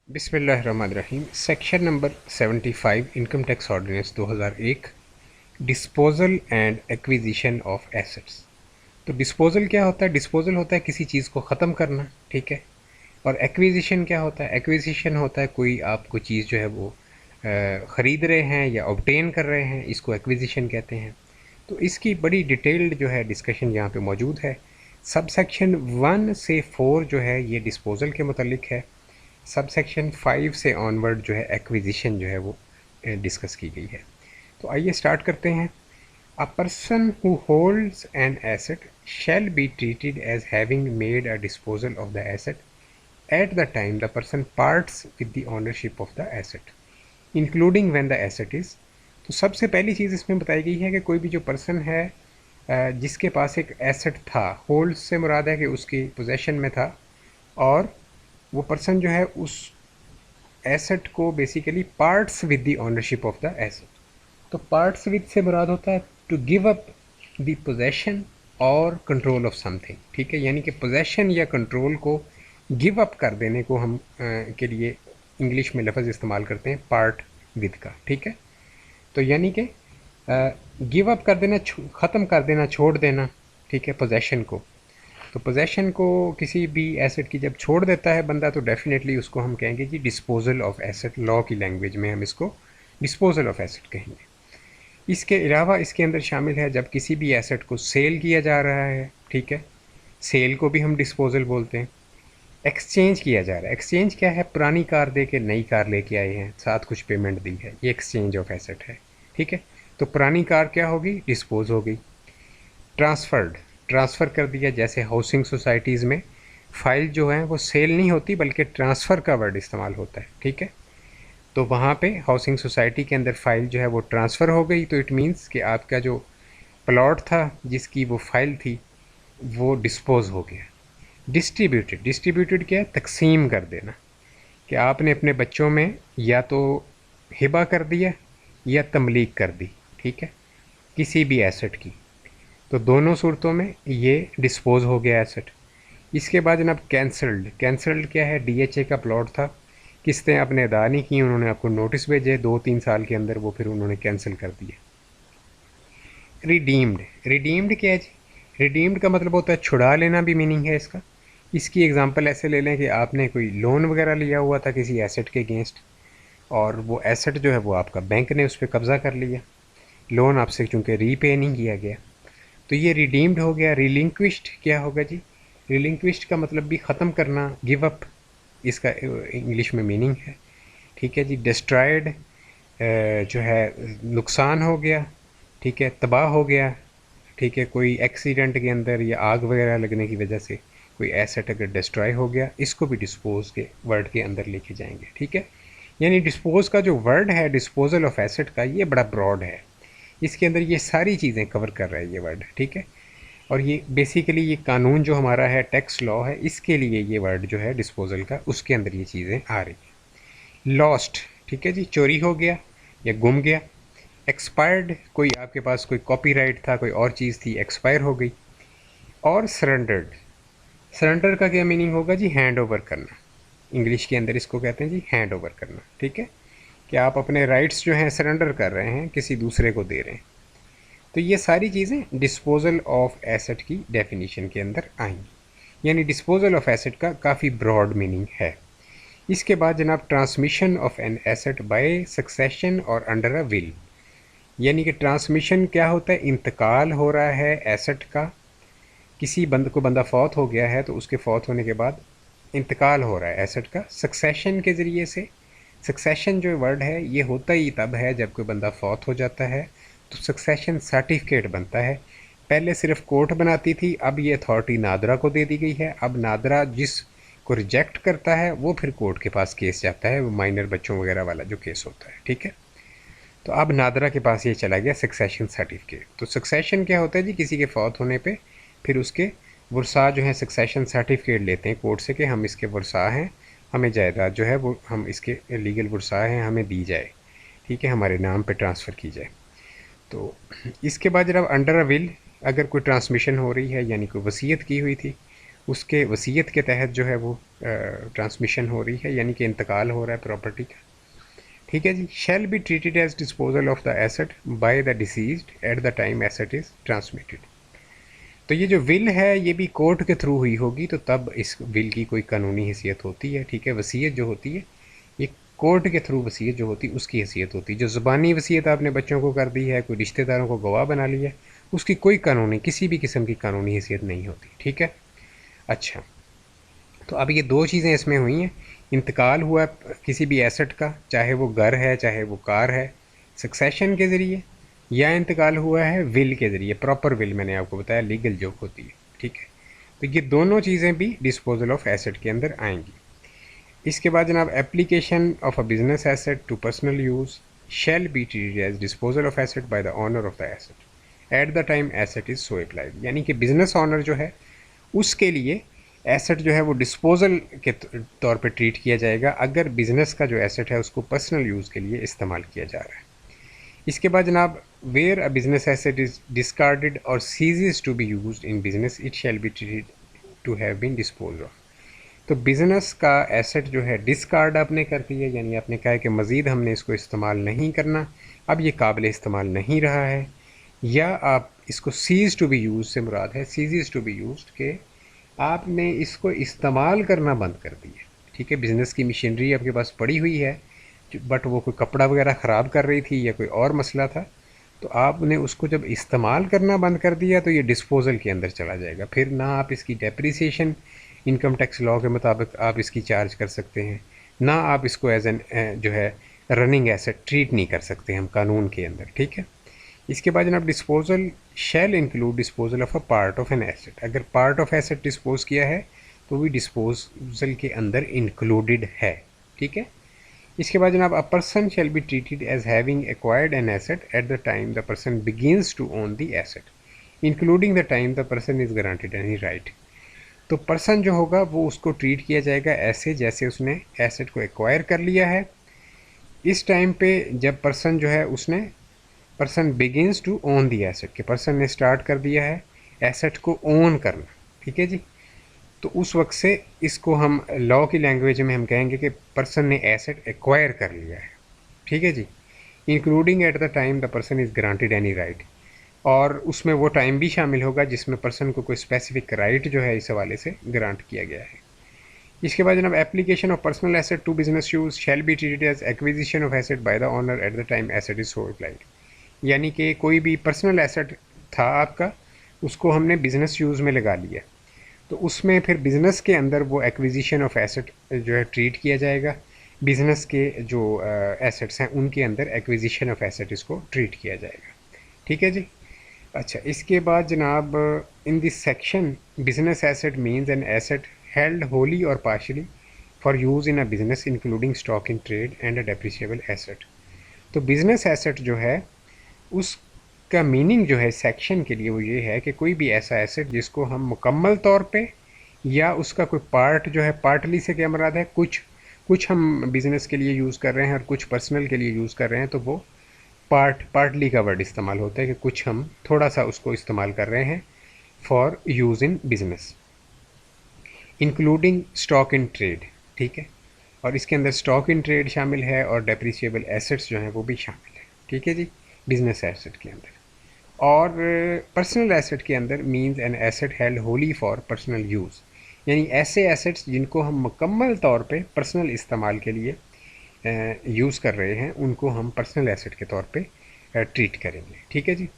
बिस्मिल्लाहिर्रहमानिर्रहीम। Section number 75 income tax ordinance 2001, disposal and acquisition of assets. तो disposal क्या होता है? डिस्पोजल होता है किसी चीज़ को ख़त्म करना, ठीक है। और एक्विजिशन क्या होता है? एक्विजिशन होता है कोई आप कोई चीज़ जो है वो ख़रीद रहे हैं या ऑब्टेन कर रहे हैं, इसको एक्विजिशन कहते हैं। तो इसकी बड़ी डिटेल्ड जो है डिस्कशन यहाँ पे मौजूद है। सब सेक्शन 1 से 4 जो है ये डिस्पोजल के मुतल्लिक है। सब सेक्शन 5 से ऑनवर्ड जो है एक्विजिशन जो है वो डिस्कस की गई है। तो आइए स्टार्ट करते हैं। A person who holds an asset shall be treated as having made a disposal of the asset at the time the person parts with the ownership of the asset including when the asset is. तो सबसे पहली चीज़ इसमें बताई गई है कि कोई भी जो पर्सन है जिसके पास एक एसेट था, होल्ड से मुराद है कि उसकी पोजेशन में था, और वो पर्सन जो है उस एसेट को basically parts with the ownership of the asset. तो पार्ट्स विद से मुराद होता है to give up the possession और कंट्रोल ऑफ समथिंग, ठीक है। यानी कि पोजेशन या कंट्रोल को गिव अप कर देने को हम के लिए इंग्लिश में लफ्ज़ इस्तेमाल करते हैं पार्ट विद का, ठीक है। तो यानी कि गिव अप कर देना, ख़त्म कर देना, छोड़ देना, ठीक है, पोजेशन को। तो पोजेशन को किसी भी एसेट की जब छोड़ देता है बंदा, तो डेफिनेटली उसको हम कहेंगे जी डिस्पोजल ऑफ एसेट। लॉ की लैंग्वेज में हम इसको डिस्पोजल ऑफ एसेट कहेंगे। इसके अलावा इसके अंदर शामिल है जब किसी भी एसेट को सेल किया जा रहा है, ठीक है, सेल को भी हम डिस्पोजल बोलते हैं। एक्सचेंज किया जा रहा है, एक्सचेंज क्या है? पुरानी कार दे के नई कार लेके आए हैं, साथ कुछ पेमेंट दी है, ये एक्सचेंज ऑफ एसेट है, ठीक है। तो पुरानी कार क्या होगी? डिस्पोज हो गई। ट्रांसफ़र्ड, ट्रांसफ़र कर दिया। जैसे हाउसिंग सोसाइटीज़ में फ़ाइल जो है वो सेल नहीं होती बल्कि ट्रांसफ़र का वर्ड इस्तेमाल होता है, ठीक है। तो वहाँ पे हाउसिंग सोसाइटी के अंदर फ़ाइल जो है वो ट्रांसफ़र हो गई, तो इट मीन्स कि आपका जो प्लॉट था जिसकी वो फ़ाइल थी वो डिस्पोज़ हो गया। डिस्ट्रीब्यूटेड, डिस्ट्रीब्यूटेड क्या है? तकसीम कर देना, कि आपने अपने बच्चों में या तो हिबा कर दिया या तमलीक कर दी, ठीक है, किसी भी एसेट की। तो दोनों सूरतों में ये डिस्पोज हो गया एसेट। इसके बाद जनाब कैंसल्ड, कैंसल्ड क्या है? डीएचए का प्लॉट था, किस्तें आपने अदा नहीं की, उन्होंने आपको नोटिस भेजे 2-3 साल के अंदर, वो फिर उन्होंने कैंसिल कर दिए। रिडीम्ड, रिडीम्ड क्या है जी? रिडीम्ड का मतलब होता है छुड़ा लेना, भी मीनिंग है इसका। इसकी एग्जांपल ऐसे ले लें कि आपने कोई लोन वगैरह लिया हुआ था किसी एसेट के अगेंस्ट, और वो एसेट जो है वो आपका बैंक ने उस पर कब्ज़ा कर लिया, लोन आपसे चूँकि रीपे नहीं किया गया, तो ये रिडीम्ड हो गया। रिलिंक्विश्ड क्या होगा जी? रिलिंक्विश्ड का मतलब भी ख़त्म करना, गिव अप, इसका इंग्लिश में मीनिंग है, ठीक है जी। डिस्ट्रॉयड जो है नुकसान हो गया, ठीक है, तबाह हो गया, ठीक है, कोई एक्सीडेंट के अंदर या आग वगैरह लगने की वजह से कोई एसेट अगर डिस्ट्रॉय हो गया, इसको भी डिस्पोज के वर्ड के अंदर लेके जाएंगे, ठीक है। यानी डिस्पोज का जो वर्ड है डिस्पोजल ऑफ एसेट का, ये बड़ा ब्रॉड है, इसके अंदर ये सारी चीज़ें कवर कर रहा है ये वर्ड, ठीक है। और ये बेसिकली ये कानून जो हमारा है, टैक्स लॉ है, इसके लिए ये वर्ड जो है डिस्पोजल का, उसके अंदर ये चीज़ें आ रही हैं। लॉस्ट, ठीक है जी, चोरी हो गया या गुम गया। एक्सपायर्ड, कोई आपके पास कोई कॉपीराइट था, कोई और चीज़ थी, एक्सपायर हो गई। और सरेंडर्ड, सरेंडर का क्या मीनिंग होगा जी? हैंड ओवर करना, इंग्लिश के अंदर इसको कहते हैं जी हैंड ओवर करना, ठीक है, कि आप अपने राइट्स जो हैं सरेंडर कर रहे हैं, किसी दूसरे को दे रहे हैं। तो ये सारी चीज़ें डिस्पोजल ऑफ एसेट की डेफिनेशन के अंदर आएंगी। यानी डिस्पोजल ऑफ एसेट का काफ़ी ब्रॉड मीनिंग है। इसके बाद जनाब transmission of an asset by succession और अंडर अ विल। यानी कि ट्रांसमिशन क्या होता है? इंतकाल हो रहा है एसेट का, किसी बंदा फौत हो गया है तो उसके फौत होने के बाद इंतकाल हो रहा है एसेट का सक्सेशन के ज़रिए से। सक्सेशन जो वर्ड है ये होता ही तब है जब कोई बंदा फौत हो जाता है, तो सक्सेशन सर्टिफिकेट बनता है। पहले सिर्फ कोर्ट बनाती थी, अब ये अथॉरिटी नादरा को दे दी गई है। अब नादरा जिस को रिजेक्ट करता है वो फिर कोर्ट के पास केस जाता है, वो माइनर बच्चों वगैरह वाला जो केस होता है, ठीक है। तो अब नादरा के पास ये चला गया सक्सेशन सर्टिफिकेट। तो सक्सेशन क्या होता है जी? किसी के फौत होने पे फिर उसके वर्सा जो है सक्सेशन सर्टिफिकेट लेते हैं कोर्ट से कि हम इसके वर्सा हैं, हमें जायदाद जो है वो हम इसके लीगल वर्सा हैं, हमें दी जाए, ठीक है, हमारे नाम पे ट्रांसफ़र की जाए। तो इसके बाद जब अंडर अ विल अगर कोई ट्रांसमिशन हो रही है, यानी कोई वसीयत की हुई थी उसके वसीयत के तहत जो है वो ट्रांसमिशन हो रही है, यानी कि इंतकाल हो रहा है प्रॉपर्टी का। ठीक है जी। Shall be treated as disposal of the asset by the deceased at the time asset is transmitted. तो ये जो विल है ये भी कोर्ट के थ्रू हुई होगी, तो तब इस विल की कोई कानूनी हैसियत होती है। ठीक है। वसीयत जो होती है ये कोर्ट के थ्रू वसीयत जो होती है उसकी हैसियत होती है। जो ज़ुबानी वसीयत आपने बच्चों को कर दी है, कोई रिश्तेदारों को गवाह बना लिया, उसकी कोई कानूनी किसी भी किस्म की कानूनी हैसियत नहीं होती। ठीक है। अच्छा, तो अब ये दो चीज़ें इसमें हुई हैं। इंतकाल हुआ किसी भी एसेट का, चाहे वो घर है चाहे वो कार है, सक्सेशन के ज़रिए, या इंतकाल हुआ है विल के ज़रिए, प्रॉपर विल मैंने आपको बताया लीगल जो होती है। ठीक है। तो ये दोनों चीज़ें भी डिस्पोजल ऑफ एसेट के अंदर आएंगी। इसके बाद जनाब, application of a business asset to personal use shall be treated as disposal of asset by the owner of the asset at the time asset is so applied. यानी कि business owner जो है उसके लिए एसेट जो है वो disposal के तौर पे ट्रीट किया जाएगा अगर बिज़नेस का जो एसेट है उसको पर्सनल यूज़ के लिए इस्तेमाल किया जा रहा है। इसके बाद जनाब, where a business asset is discarded or ceases to be used in business it shall be treated to have been dispose of. तो बिज़नेस का एसेट जो है डिस्कार्ड आपने कर दिया, यानी आपने कहा कि मज़ीद हमने इसको इस्तेमाल नहीं करना, अब ये काबिल इस्तेमाल नहीं रहा है, या आप इसको सीज टू बी यूज से मुराद है सीजीज टू बी यूज के आपने इसको इस्तेमाल करना बंद कर दिया। ठीक है। बिज़नेस की मशीनरी आपके पास पड़ी हुई है, बट वो कोई कपड़ा वगैरह ख़राब कर रही थी या कोई और मसला था, तो आपने उसको जब इस्तेमाल करना बंद कर दिया तो ये डिस्पोजल के अंदर चला जाएगा। फिर ना आप इसकी डेप्रिसिएशन इनकम टैक्स लॉ के मुताबिक आप इसकी चार्ज कर सकते हैं, ना आप इसको एज एन जो है रनिंग एसेट ट्रीट नहीं कर सकते हम कानून के अंदर। ठीक है। इसके बाद जनाब, disposal shall include disposal of a part of an asset. अगर पार्ट ऑफ एसेट डिस्पोज किया है तो भी डिस्पोजल के अंदर इंक्लूडेड है। ठीक है। इसके बाद जनाब, a person shall be treated as having acquired an asset at the time the person begins to own the asset including the time the person is granted any right. तो person जो होगा वो उसको ट्रीट किया जाएगा ऐसे जैसे उसने एसेट को एक्वायर कर लिया है। इस टाइम पे जब पर्सन जो है उसने person begins to own the asset, के पर्सन ने स्टार्ट कर दिया है एसेट को ओन करना। ठीक है जी। तो उस वक्त से इसको हम लॉ की लैंग्वेज में हम कहेंगे कि पर्सन ने एसेट एक्वायर कर लिया है। ठीक है जी। Including at the time the person is granted any right, और उसमें वो टाइम भी शामिल होगा जिसमें पर्सन को कोई स्पेसिफिक राइट जो है इस हवाले से ग्रांट किया गया है। इसके बाद जनाब, application of personal asset to business use shall be treated as acquisition of asset by the owner at the time asset is so applied. यानी कि कोई भी पर्सनल एसेट था आपका, उसको हमने बिज़नेस यूज़ में लगा लिया, तो उसमें फिर बिज़नेस के अंदर वो एक्विजिशन ऑफ एसेट जो है ट्रीट किया जाएगा। बिज़नेस के जो एसेट्स हैं उनके अंदर एक्विजिशन ऑफ एसेट इसको ट्रीट किया जाएगा। ठीक है जी। अच्छा, इसके बाद जनाब, in this section business asset means an asset held wholly or partly for use in a business including stock in trade and a depreciable asset. तो बिज़नेस एसेट जो है उसका मीनिंग जो है सेक्शन के लिए वो ये है कि कोई भी ऐसा एसेट जिसको हम मुकम्मल तौर पे या उसका कोई पार्ट जो है, पार्टली से क्या मुराद है, कुछ हम बिज़नेस के लिए यूज़ कर रहे हैं और कुछ पर्सनल के लिए यूज़ कर रहे हैं, तो वो पार्टली का वर्ड इस्तेमाल होता है कि कुछ हम थोड़ा सा उसको इस्तेमाल कर रहे हैं for use in business, including stock in trade. ठीक है। और इसके अंदर स्टॉक इन ट्रेड शामिल है और डेप्रिशिएबल एसेट्स जो हैं वो भी शामिल है। ठीक है जी। बिजनेस एसेट के अंदर, और पर्सनल एसेट के अंदर means N asset held Holi for personal use, यानी ऐसे एसेट्स जिनको हम मुकम्मल तौर पे पर्सनल इस्तेमाल के लिए यूज़ कर रहे हैं उनको हम पर्सनल एसेट के तौर पे ट्रीट करेंगे। ठीक है जी।